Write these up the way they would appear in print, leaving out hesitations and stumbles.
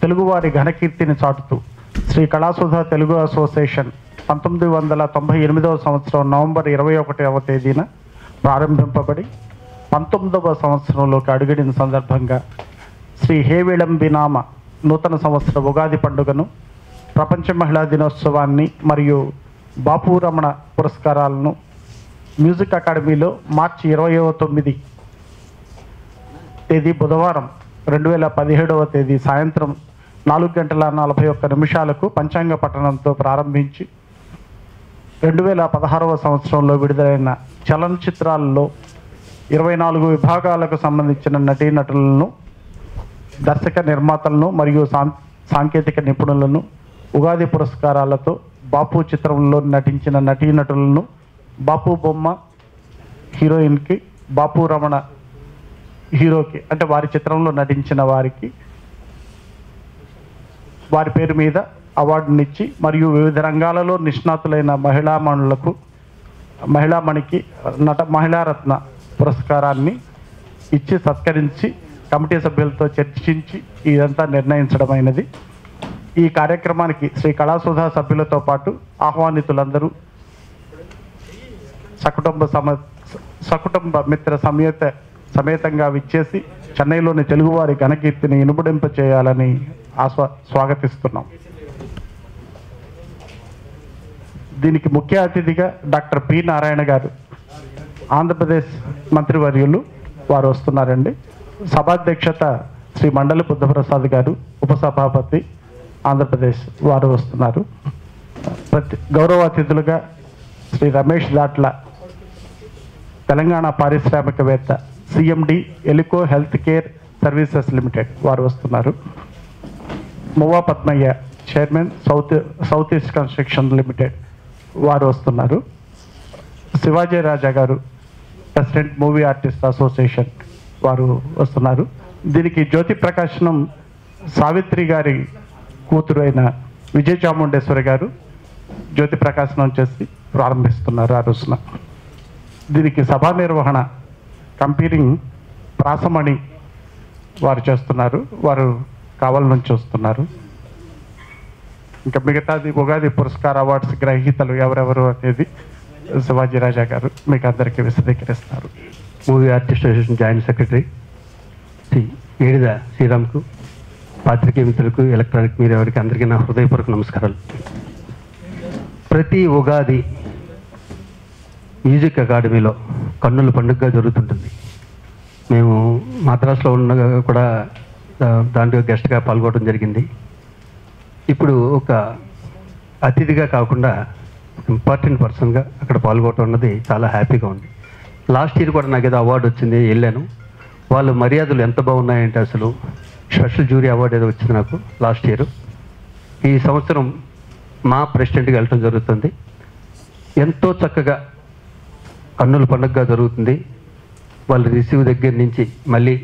తెలుగువారి ఘనకీర్తిని చాటుతూ శ్రీ కళాసుధ తెలుగు అసోసియేషన్ 1998వ సంవత్సరం నవంబర్ 21వ తేదీన ప్రారంభింపబడి 19వ సంవత్సరంలోకి అడుగుడిన సందర్భంగా శ్రీ హేవిళంబినామ నూతన సంవత్సర ఉగాది పండుగను, ప్రపంచ మహిళా దినోత్సవాన్ని మరియు బాపు రమణ పురస్కారాలను మ్యూజిక్ అకాడమీలో మార్చి 29 తేదీ బుధవారం 2017వ తేదీ సాయంత్రం 4:41 పంచాంగ పఠనంతో ప్రారంభించి 2016వ సంవత్సరంలో విడుదలైన చలనచిత్రాల్లో 24 విభాగాలకు సంబంధించిన నటీనటులను, దర్శక నిర్మాతలను మరియు సాంకేతిక నిపుణులను ఉగాది పురస్కారాలతో బాపు చిత్రంలో నటించిన నటీనటులను, బాపు బొమ్మ హీరోయిన్కి, బాపు రమణ హీరోకి అంటే వారి చిత్రంలో నటించిన వారికి వారి పేరు మీద అవార్డునిచ్చి మరియు వివిధ రంగాలలో నిష్ణాతులైన మహిళామణికి మహిళారత్న పురస్కారాన్ని ఇచ్చి సత్కరించి కమిటీ సభ్యులతో చర్చించి ఇదంతా నిర్ణయించడమైనది. ఈ కార్యక్రమానికి శ్రీ కళాసుధ సభ్యులతో పాటు ఆహ్వానితులందరూ సకుటుంబ మిత్ర సమేతంగా విచ్చేసి చెన్నైలోని తెలుగువారి ఘనకీర్తిని ఇనుబడింప చేయాలని స్వాగతిస్తున్నాం. దీనికి ముఖ్య అతిథిగా డాక్టర్ పి నారాయణ గారు, ఆంధ్రప్రదేశ్ మంత్రివర్యులు వారు వస్తున్నారండి. సభాధ్యక్షత శ్రీ మండలి బుద్ధప్రసాద్ గారు, ఉపసభాపతి ఆంధ్రప్రదేశ్ వారు వస్తున్నారు. గౌరవ అతిథులుగా శ్రీ రమేష్ దాట్ల, తెలంగాణ పారిశ్రామికవేత్త, CMD Elico health care services limited వారు వస్తున్నారు. Muvva Padmaiah, chairman south east construction limited వారు వస్తున్నారు. శివాజీ రాజా గారు, ప్రెసిడెంట్ మూవీ ఆర్టిస్ట్ అసోసియేషన్ వారు వస్తున్నారు. దీనికి జ్యోతి ప్రకాశనం సావిత్రి గారి కూతురు అయిన విజయ చాముండేశ్వరి గారు జ్యోతి ప్రకాశనం చేసి ప్రారంభిస్తున్నారు ఆ రోజున. దీనికి సభా నిర్వహణ కంపీరింగ్ ప్రాసమణి వారు చేస్తున్నారు, వారు కావలి నుంచి వస్తున్నారు. ఇంకా మిగతాది ఉగాది పురస్కార అవార్డ్స్ గ్రహీతలు ఎవరెవరు అనేది శివాజీ రాజా గారు మీకు అందరికీ విశదీకరిస్తారు. Movie artist association joint secretary Shri Edida శ్రీరామ్కు, పాత్రికేయ మిత్రులకు, ఎలక్ట్రానిక్ మీడియా వారికి అందరికీ నా హృదయపూర్వక నమస్కారాలు. ప్రతి ఉగాది మ్యూజిక్ అకాడమీలో కన్నుల పండుగగా జరుగుతుంటుంది. మేము మద్రాసులో ఉండగా కూడా దాంట్లో గెస్ట్గా పాల్గొనడం జరిగింది. ఇప్పుడు ఒక అతిథిగా కాకుండా ఇంపార్టెంట్ పర్సన్గా అక్కడ పాల్గొనడం అన్నది చాలా హ్యాపీగా ఉంది. లాస్ట్ ఇయర్ కూడా నాకు ఏదో అవార్డు వచ్చింది, వెళ్ళాను. వాళ్ళ మర్యాదలు ఎంత బాగున్నాయంటే అసలు స్పెషల్ జ్యూరీ అవార్డు ఏదో వచ్చింది నాకు లాస్ట్ ఇయర్. ఈ సంవత్సరం మా ప్రెసిడెంట్గా వెళ్ళటం జరుగుతుంది. ఎంతో చక్కగా కన్నుల పండుగగా జరుగుతుంది. వాళ్ళు రిసీవ్ దగ్గర నుంచి మళ్ళీ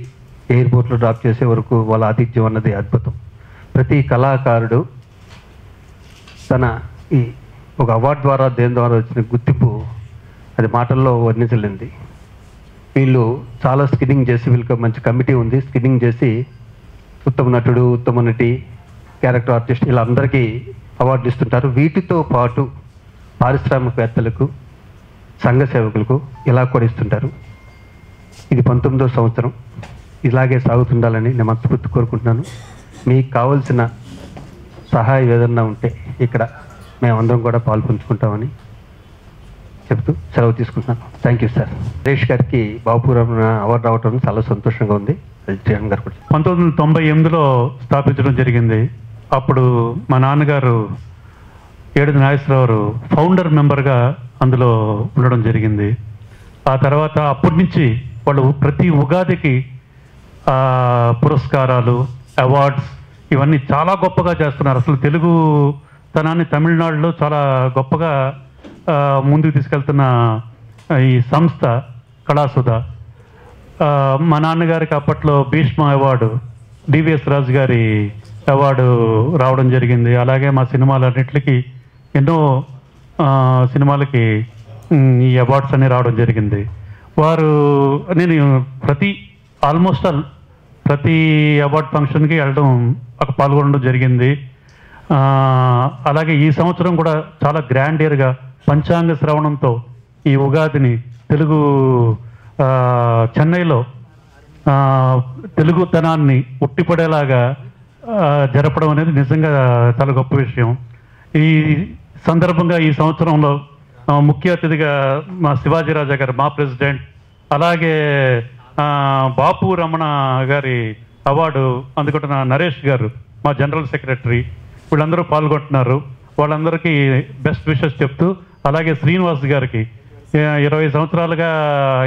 ఎయిర్పోర్ట్లో డ్రాప్ చేసే వరకు వాళ్ళ ఆతిథ్యం అన్నది అద్భుతం. ప్రతి కళాకారుడు తన ఈ ఒక అవార్డు ద్వారా దేని ద్వారా వచ్చిన గుర్తింపు అది మాటల్లో వర్ణించలేంది. వీళ్ళు చాలా స్క్రీనింగ్ చేసి, వీళ్ళకి మంచి కమిటీ ఉంది, స్క్రీనింగ్ చేసి ఉత్తమ నటుడు, ఉత్తమ నటి, క్యారెక్టర్ ఆర్టిస్ట్ ఇలా అందరికీ అవార్డులు ఇస్తుంటారు. వీటితో పాటు పారిశ్రామికవేత్తలకు, సంఘ సేవకులకు ఇలా కూడా ఇస్తుంటారు. ఇది 19వ సంవత్సరం, ఇలాగే సాగుతుండాలని నేను మనస్ఫూర్తి కోరుకుంటున్నాను. మీకు కావాల్సిన సహాయం ఏదన్నా ఉంటే ఇక్కడ మేమందరం కూడా పాల్పంచుకుంటామని చెప్తూ సెలవు తీసుకుంటున్నాను. Thank you sir. సురేష్ గారికి బాపు రమణ అవార్డు రావడం చాలా సంతోషంగా ఉంది. జగన్ గారు కూడా 1998లో స్థాపించడం జరిగింది. అప్పుడు మా నాన్నగారు ఏడుది నాగేశ్వరరావు ఫౌండర్ మెంబర్గా అందులో ఉండడం జరిగింది. ఆ తర్వాత అప్పటి నుంచి వాళ్ళు ప్రతి ఉగాదికి పురస్కారాలు, అవార్డ్స్ ఇవన్నీ చాలా గొప్పగా చేస్తున్నారు. అసలు తెలుగు తనాన్ని తమిళనాడులో చాలా గొప్పగా ముందుకు తీసుకెళ్తున్న ఈ సంస్థ కళాసుధ. మా నాన్నగారికి అప్పట్లో భీష్మ అవార్డు, డివిఎస్ రాజు గారి అవార్డు రావడం జరిగింది. అలాగే మా సినిమాలన్నింటికి ఎన్నో సినిమాలకి ఈ అవార్డ్స్ అన్నీ రావడం జరిగింది. నేను ఆల్మోస్ట్ ప్రతి అవార్డ్ ఫంక్షన్కి వెళ్ళడం అక్కడ పాల్గొనడం జరిగింది. అలాగే ఈ సంవత్సరం కూడా చాలా గ్రాండియర్గా పంచాంగ శ్రవణంతో ఈ ఉగాదిని చెన్నైలో తెలుగుతనాన్ని ఉట్టిపడేలాగా జరపడం అనేది నిజంగా చాలా గొప్ప విషయం. ఈ సందర్భంగా ఈ సంవత్సరంలో ముఖ్య అతిథిగా మా శివాజీ రాజా గారు, మా ప్రెసిడెంట్, అలాగే బాపు రమణ గారి అవార్డు అందుకుంటున్న నరేష్ గారు, మా జనరల్ సెక్రటరీ, వీళ్ళందరూ పాల్గొంటున్నారు. వాళ్ళందరికీ బెస్ట్ విషెస్ చెప్తూ, అలాగే శ్రీనివాస్ గారికి 20 సంవత్సరాలుగా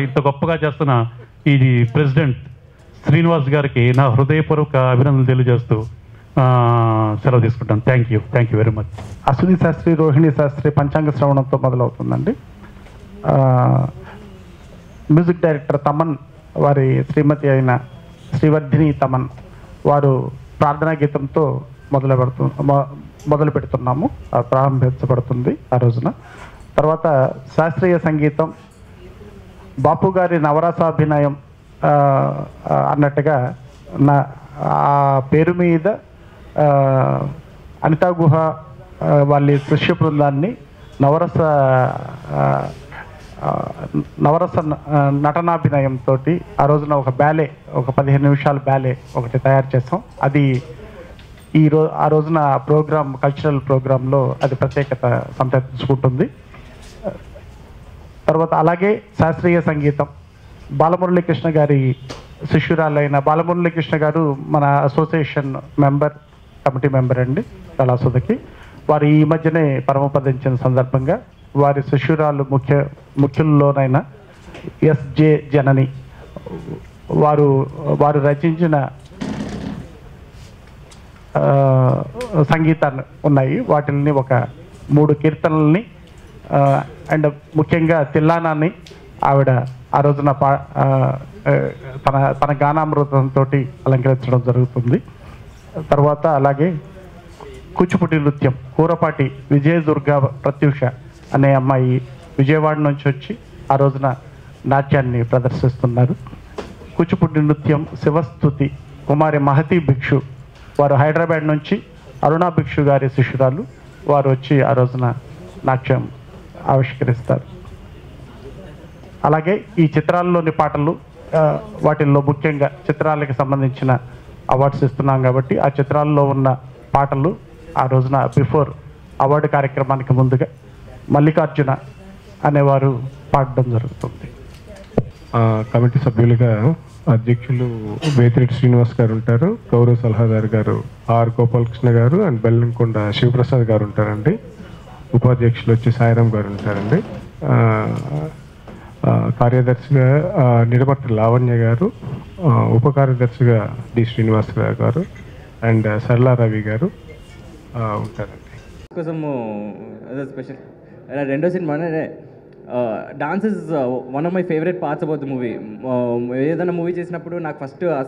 ఇంత గొప్పగా చేస్తున్న ఈ ప్రెసిడెంట్ శ్రీనివాస్ గారికి నా హృదయపూర్వక అభినందనలు తెలియజేస్తూ సెలవు తీసుకుంటాను. Thank you very much. Ashwini Shastri, Rohini Shastri పంచాంగ శ్రవణంతో మొదలవుతుందండి. మ్యూజిక్ డైరెక్టర్ తమన్ వారి శ్రీమతి అయిన శ్రీవర్ధిని తమన్ వారు ప్రార్థనా గీతంతో మొదలు పెడుతున్నాము. ప్రారంభించబడుతుంది ఆ రోజున. తర్వాత శాస్త్రీయ సంగీతం, బాపు గారి నవరసాభినయం అన్నట్టుగా ఆ పేరు మీద అనితా గుహ వాళ్ళ శిష్య బృందాన్ని నవరస నటనాభినయంతో ఆ రోజున ఒక బ్యాలే, ఒక 15 నిమిషాల బ్యాలే ఒకటి తయారు చేసాం. అది ఆ రోజున ప్రోగ్రామ్, కల్చరల్ ప్రోగ్రాంలో అది ప్రత్యేకత సంతరించుకుంటుంది. తర్వాత అలాగే శాస్త్రీయ సంగీతం, బాలమురళీకృష్ణ గారి శిష్యురాలైన బాలమురళీకృష్ణ గారు మన అసోసియేషన్ మెంబర్, కమిటీ మెంబర్ అండి కళాసుధకి. వారు ఈ మధ్యనే పరమపదించిన సందర్భంగా వారి శిష్యురాలు ముఖ్యుల్లోనైన ఎస్జే జనని వారు రచించిన సంగీతాన్ని ఉన్నాయి. వాటిని ఒక 3 కీర్తనల్ని అండ్ ముఖ్యంగా తిల్లానాన్ని ఆవిడ ఆ రోజున తన గానామృతంతో అలంకరించడం జరుగుతుంది. తర్వాత అలాగే కూచిపూడి నృత్యం, కూరపాటి విజయదుర్గ ప్రత్యూష అనే అమ్మాయి విజయవాడ నుంచి వచ్చి ఆ రోజున నాట్యాన్ని ప్రదర్శిస్తున్నారు. కూచిపూడి నృత్యం శివస్తుతి కుమారి మహతి భిక్షు, వారు హైదరాబాద్ నుంచి అరుణా భిక్షు గారి శిష్యురాలు, వారు వచ్చి ఆ రోజున నాట్యం ఆవిష్కరిస్తారు. అలాగే ఈ చిత్రాల్లోని పాటలు, వాటిల్లో ముఖ్యంగా చిత్రాలకు సంబంధించిన అవార్డ్స్ ఇస్తున్నాం కాబట్టి ఆ చిత్రాల్లో ఉన్న పాటలు ఆ రోజున బిఫోర్ అవార్డు కార్యక్రమానికి ముందుగా మల్లికార్జున అనేవారు పాడడం జరుగుతుంది. కమిటీ సభ్యులుగా అధ్యక్షులు వేతిరెడ్డి శ్రీనివాస్ గారు ఉంటారు, గౌరవ సలహాదారు గారు ఆర్ గోపాలకృష్ణ గారు అండ్ బెల్లంకొండ శివప్రసాద్ గారు ఉంటారండి. ఉపాధ్యక్షులు వచ్చి సాయిరాం గారు ఉంటారండి. కార్యదర్శిగా నిడమర్తి లావణ్య గారు, ఉప కార్యదర్శిగా డి శ్రీనివాసరావు గారు అండ్ సరళా రవి గారు ఉంటారండి. కోసము స్పెషల్ రెండో cinema dance is one of my favourite parts about the movie. ఏదైనా మూవీ చేసినప్పుడు నాకు ఫస్ట్ ఆ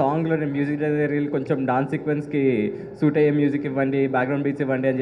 సాంగ్లో నేను మ్యూజిక్ డైరెక్టర్ కొంచెం డాన్స్ సీక్వెన్స్కి సూట్ అయ్యే మ్యూజిక్ ఇవ్వండి, బ్యాక్గ్రౌండ్ బీట్స్ ఇవ్వండి అని